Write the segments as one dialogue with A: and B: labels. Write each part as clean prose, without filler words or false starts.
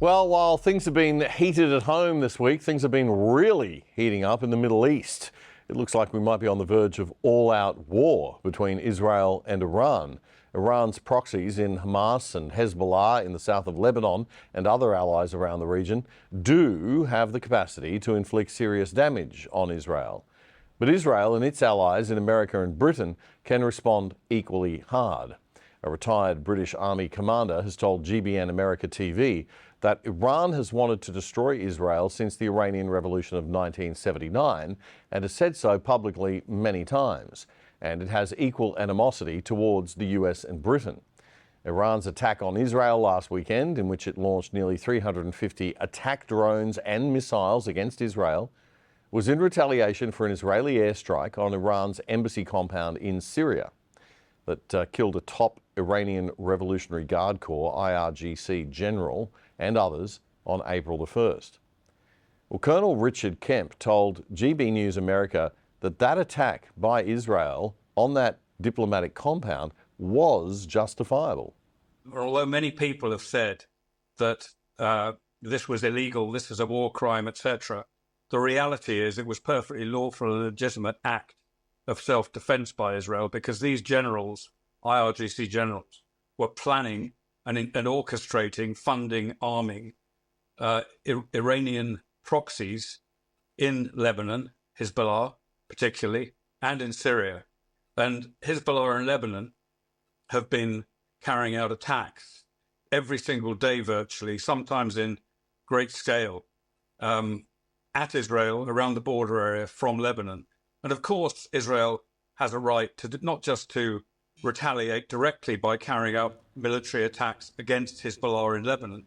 A: Well, while things have been heated at home this week, things have been really heating up in the Middle East. It looks like we might be on the verge of all-out war between Israel and Iran. Iran's proxies in Hamas and Hezbollah in the south of Lebanon and other allies around the region do have the capacity to inflict serious damage on Israel. But Israel and its allies in America and Britain can respond equally hard. A retired British Army commander has told GBN America TV that Iran has wanted to destroy Israel since the Iranian Revolution of 1979 and has said so publicly many times. And it has equal animosity towards the US and Britain. Iran's attack on Israel last weekend, in which it launched nearly 350 attack drones and missiles against Israel, was in retaliation for an Israeli airstrike on Iran's embassy compound in Syria that killed a top Iranian Revolutionary Guard Corps IRGC general and others on April the 1st. Well, Colonel Richard Kemp told GB News America that that attack by Israel on that diplomatic compound was justifiable.
B: Although many people have said that this was illegal, this is a war crime, etc., the reality is it was perfectly lawful and legitimate act of self-defense by Israel, because these generals, IRGC generals, were planning and orchestrating, funding, arming Iranian proxies in Lebanon, Hezbollah particularly, and in Syria. And Hezbollah and Lebanon have been carrying out attacks every single day virtually, sometimes in great scale, at Israel around the border area from Lebanon. And of course, Israel has a right to not just to retaliate directly by carrying out military attacks against Hezbollah in Lebanon,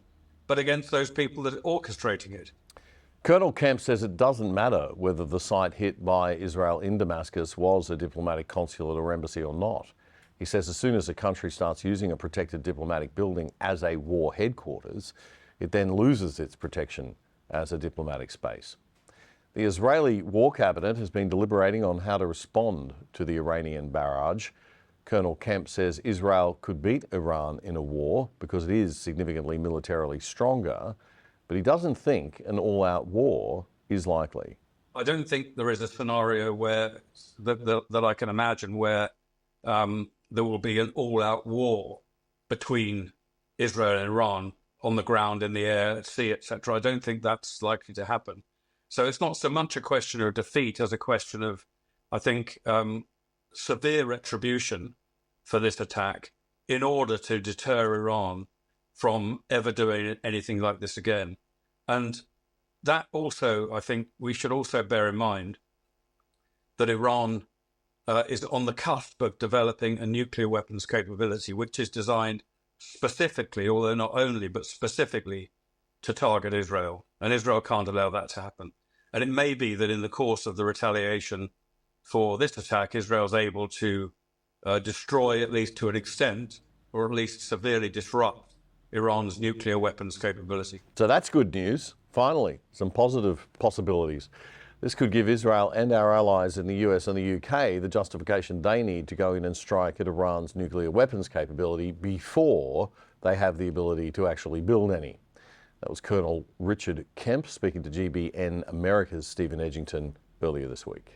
B: but against those people that are orchestrating it.
A: Colonel Kemp says it doesn't matter whether the site hit by Israel in Damascus was a diplomatic consulate or embassy or not. He says as soon as a country starts using a protected diplomatic building as a war headquarters, it then loses its protection as a diplomatic space. The Israeli War Cabinet has been deliberating on how to respond to the Iranian barrage. Colonel Kemp says Israel could beat Iran in a war because it is significantly militarily stronger, but he doesn't think an all-out war is likely.
B: I don't think there is a scenario where that I can imagine where there will be an all-out war between Israel and Iran on the ground, in the air, at sea, etc. I don't think that's likely to happen. So it's not so much a question of defeat as a question of, I think, severe retribution for this attack in order to deter Iran from ever doing anything like this again. And that also, I think we should also bear in mind that Iran is on the cusp of developing a nuclear weapons capability, which is designed specifically, although not only, but specifically to target Israel. And Israel can't allow that to happen. And it may be that in the course of the retaliation for this attack, Israel's able to destroy, at least to an extent, or at least severely disrupt Iran's nuclear weapons capability.
A: So that's good news. Finally, some positive possibilities. This could give Israel and our allies in the US and the UK the justification they need to go in and strike at Iran's nuclear weapons capability before they have the ability to actually build any. That was Colonel Richard Kemp speaking to GBN America's Stephen Edgington earlier this week.